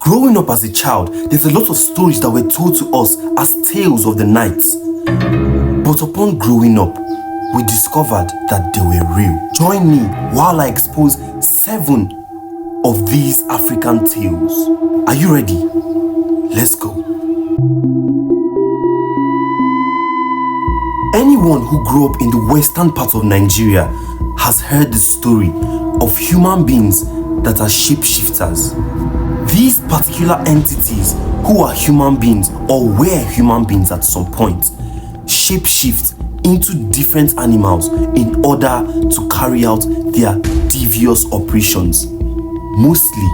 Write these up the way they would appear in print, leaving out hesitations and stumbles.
Growing up as a child, there's a lot of stories that were told to us as tales of the night. But upon growing up, we discovered that they were real. Join me while I expose 7 of these African tales. Are you ready? Let's go. Anyone who grew up in the western part of Nigeria has heard the story of human beings that are shapeshifters. These particular entities who are human beings or were human beings at some point shapeshift into different animals in order to carry out their devious operations, mostly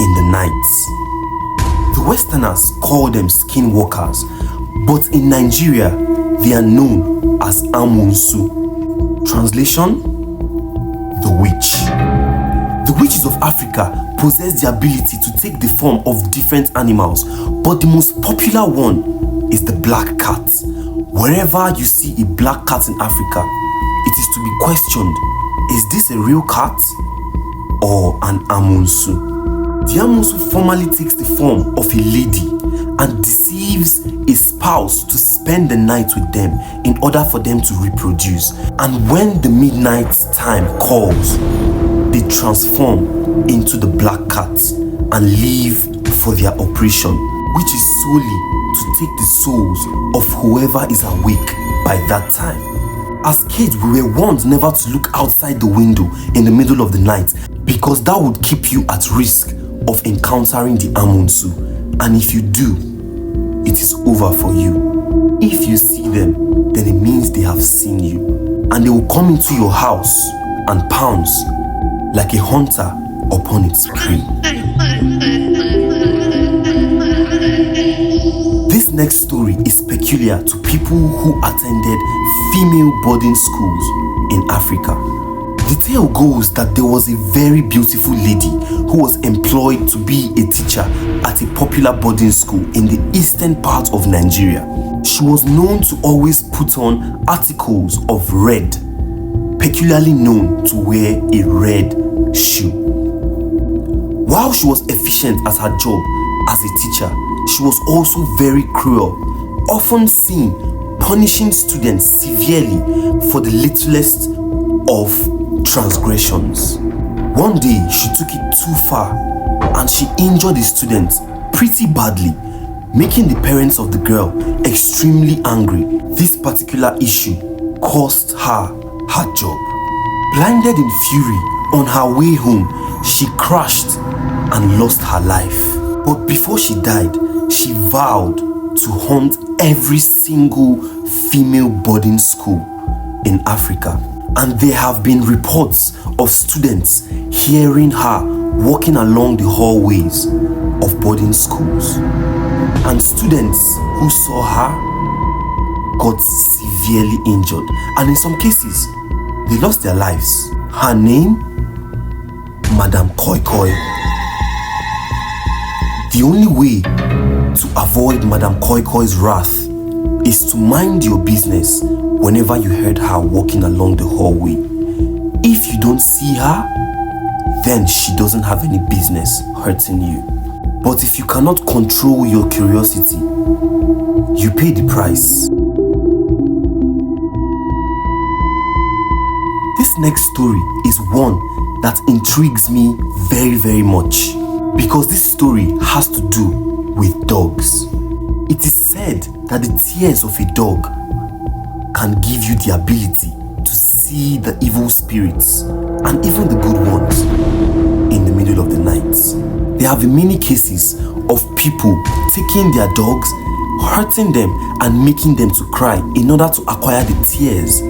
in the night. The Westerners call them skinwalkers, but in Nigeria they are known as amunsu. Translation: the witch. The witches of Africa possess the ability to take the form of different animals, but the most popular one is the black cat. Wherever you see a black cat in Africa, it is to be questioned, is this a real cat or an amunsu? The amunsu formally takes the form of a lady and deceives a spouse to spend the night with them in order for them to reproduce. And when the midnight time calls, they transform into the black cat and leave for their operation, which is solely to take the souls of whoever is awake by that time. As kids, we were warned never to look outside the window in the middle of the night because that would keep you at risk of encountering the amunsu, and if you do, it is over for you. If you see them, then it means they have seen you, and they will come into your house and pounce like a hunter upon its prey. This next story is peculiar to people who attended female boarding schools in Africa. The tale goes that there was a very beautiful lady who was employed to be a teacher at a popular boarding school in the eastern part of Nigeria. She was known to always put on articles of red, peculiarly known to wear a red shoe. While she was efficient at her job as a teacher, she was also very cruel, often seen punishing students severely for the littlest of transgressions. One day, she took it too far and she injured a student pretty badly, making the parents of the girl extremely angry. This particular issue cost her her job. Blinded in fury, on her way home, she crashed and lost her life. But before she died, she vowed to haunt every single female boarding school in Africa. And there have been reports of students hearing her walking along the hallways of boarding schools. And students who saw her got severely injured, and in some cases, they lost their lives. Her name? Madam Koi Koi. The only way to avoid Madam Koi Koi's wrath is to mind your business whenever you heard her walking along the hallway. If you don't see her, then she doesn't have any business hurting you. But if you cannot control your curiosity, you pay the price. This next story is one that intrigues me very, very much, because this story has to do with dogs. It is said that the tears of a dog can give you the ability to see the evil spirits and even the good ones in the middle of the night. There have been many cases of people taking their dogs, hurting them and making them to cry in order to acquire the tears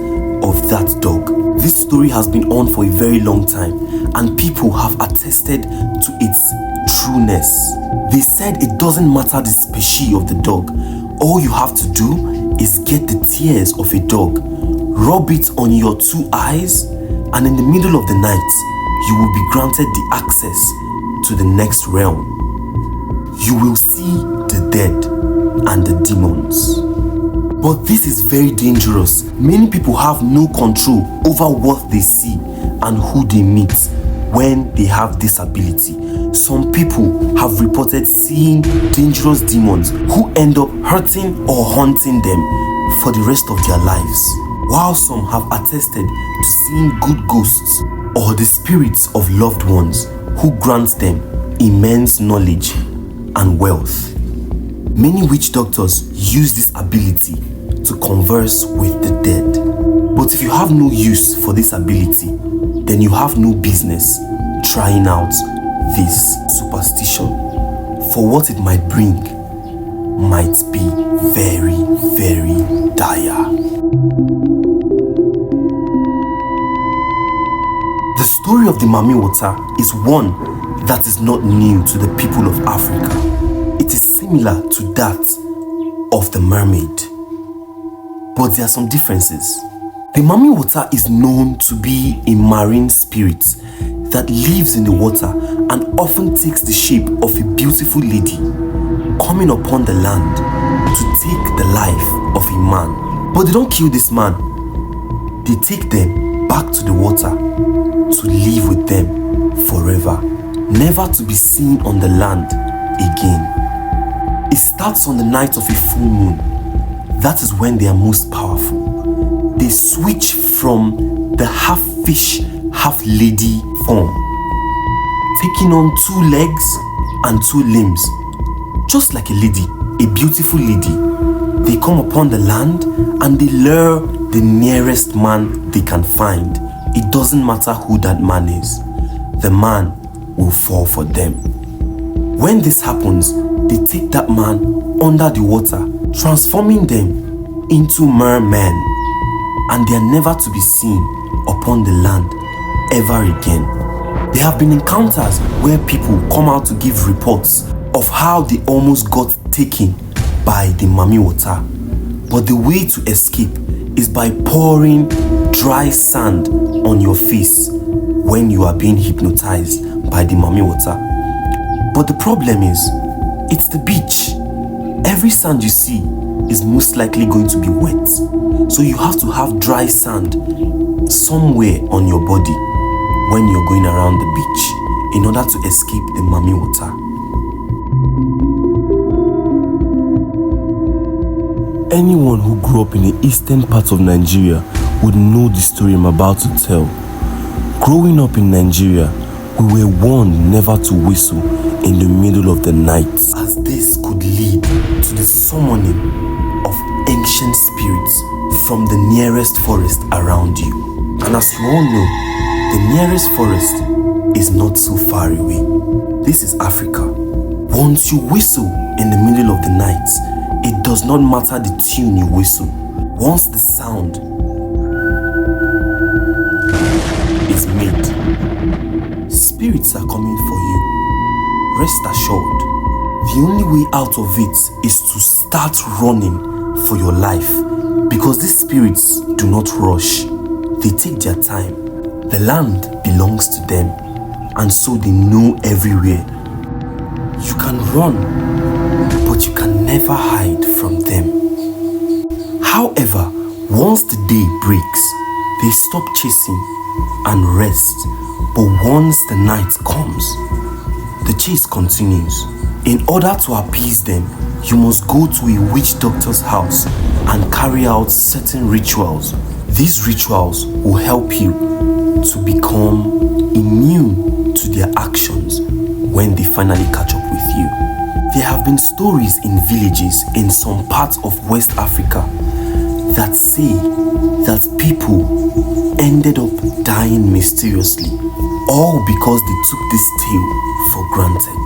of that dog. This story has been on for a very long time, and people have attested to its trueness. They said it doesn't matter the species of the dog. All you have to do is get the tears of a dog, rub it on your 2 eyes, and in the middle of the night, you will be granted the access to the next realm. You will see the dead and the demons. But this is very dangerous. Many people have no control over what they see and who they meet when they have this ability. Some people have reported seeing dangerous demons who end up hurting or haunting them for the rest of their lives, while some have attested to seeing good ghosts or the spirits of loved ones who grant them immense knowledge and wealth. Many witch doctors use this ability to converse with the dead. But if you have no use for this ability, then you have no business trying out this superstition, for what it might bring might be very, very dire. The story of the Mammy Water is one that is not new to the people of Africa. It is similar to that of the mermaid, but there are some differences. The Mammy Water is known to be a marine spirit that lives in the water and often takes the shape of a beautiful lady coming upon the land to take the life of a man. But they don't kill this man. They take them back to the water to live with them forever, never to be seen on the land again. It starts on the night of a full moon. That is when they are most powerful. They switch from the half fish, half lady form, taking on 2 legs and 2 limbs, just like a lady, a beautiful lady. They come upon the land and they lure the nearest man they can find. It doesn't matter who that man is, the man will fall for them. When this happens, they take that man under the water, transforming them into mermen, and they are never to be seen upon the land ever again. There have been encounters where people come out to give reports of how they almost got taken by the Mammy Water. But the way to escape is by pouring dry sand on your face when you are being hypnotized by the Mammy Water. But the problem is, it's the beach. Every sand you see is most likely going to be wet. So you have to have dry sand somewhere on your body when you're going around the beach in order to escape the Mammy Water. Anyone who grew up in the eastern parts of Nigeria would know the story I'm about to tell. Growing up in Nigeria, we were warned never to whistle in the middle of the night, as this could lead to the summoning of ancient spirits from the nearest forest around you. And as you all know, the nearest forest is not so far away. This is Africa. Once you whistle in the middle of the night, it does not matter the tune you whistle. Once the sound is made, spirits are coming for you. Rest assured, the only way out of it is to start running for your life, because these spirits do not rush. They take their time. The land belongs to them, and so they know everywhere. You can run, but you can never hide from them. However, once the day breaks, they stop chasing and rest. But once the night comes, the chase continues. In order to appease them, you must go to a witch doctor's house and carry out certain rituals. These rituals will help you to become immune to their actions when they finally catch up with you. There have been stories in villages in some parts of West Africa that say that people ended up dying mysteriously, all because they took this tale for granted.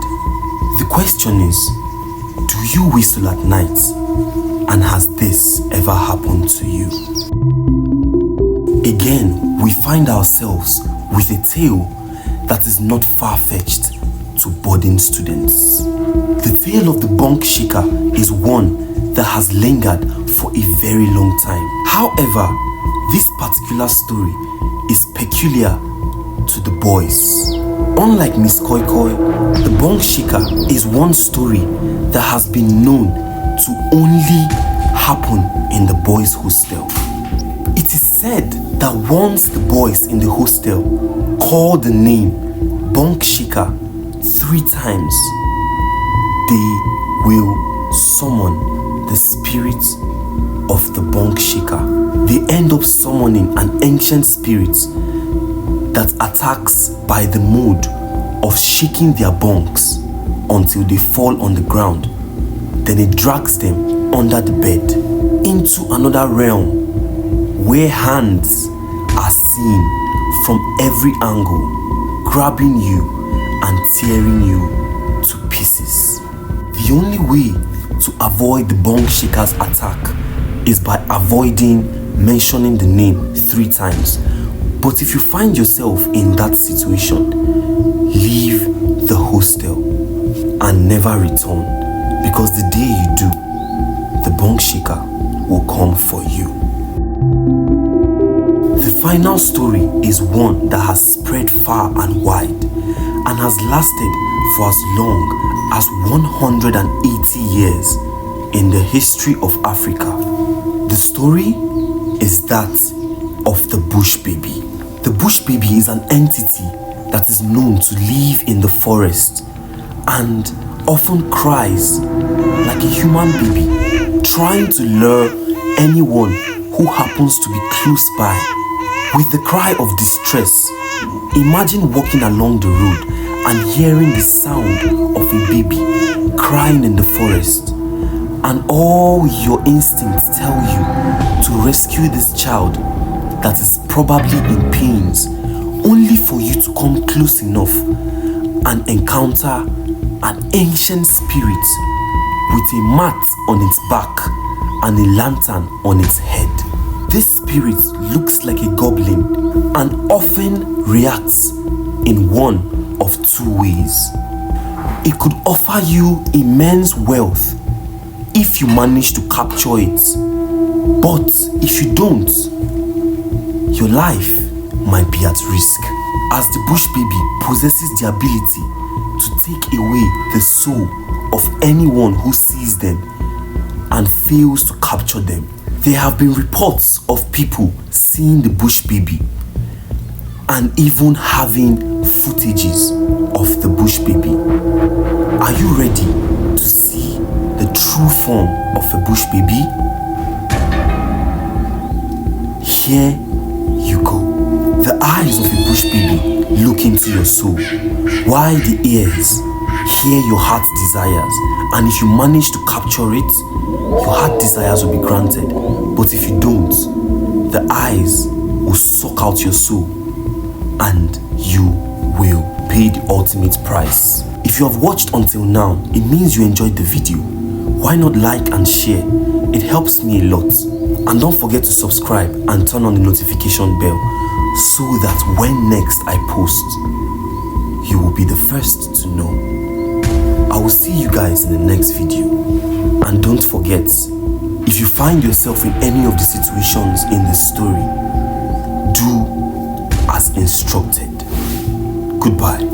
The question is, do you whistle at night? And has this ever happened to you? Again, we find ourselves with a tale that is not far-fetched to boarding students. The tale of the Bong Shaker is one that has lingered for a very long time. However, this particular story is peculiar to the boys. Unlike Miss Koi Koi, the Bong Shaker is one story that has been known to only happen in the boys' hostel. It is said that once the boys in the hostel called the name Bong Shaker 3 times, they will summon the spirit of the Bong Shaker. They end up summoning an ancient spirit that attacks by the mode of shaking their bongs until they fall on the ground. Then it drags them under the bed into another realm where hands are seen from every angle, grabbing you and tearing you to pieces. The only way to avoid the Bong Shaker's attack is by avoiding mentioning the name 3 times. But if you find yourself in that situation, leave the hostel and never return, because the day you do, the Bong Shaker will come for you. The final story is one that has spread far and wide and has lasted for as long as 180 years in the history of Africa. The story is that of the bush baby. The bush baby is an entity that is known to live in the forest and often cries like a human baby, trying to lure anyone who happens to be close by. With the cry of distress, imagine walking along the road and hearing the sound of a baby crying in the forest, and all your instincts tell you to rescue this child that is probably in pains, only for you to come close enough and encounter an ancient spirit with a mat on its back and a lantern on its head. This spirit looks like a goblin and often reacts in one of 2 ways. It could offer you immense wealth if you manage to capture it, but if you don't, your life might be at risk, as the bush baby possesses the ability to take away the soul of anyone who sees them and fails to capture them. There have been reports of people seeing the bush baby and even having footages of the bush baby. Are you ready to see the true form of a bush baby? Here you go. The eyes of a bush baby look into your soul, while the ears hear your heart's desires, and if you manage to capture it, your heart desires will be granted. But if you don't, the eyes will suck out your soul and you will pay the ultimate price. If you have watched until now, it means you enjoyed the video. Why not like and share? It helps me a lot. And don't forget to subscribe and turn on the notification bell so that when next I post, you will be the first to know. I will see you guys in the next video. And don't forget, if you find yourself in any of the situations in the story, do as instructed. Goodbye.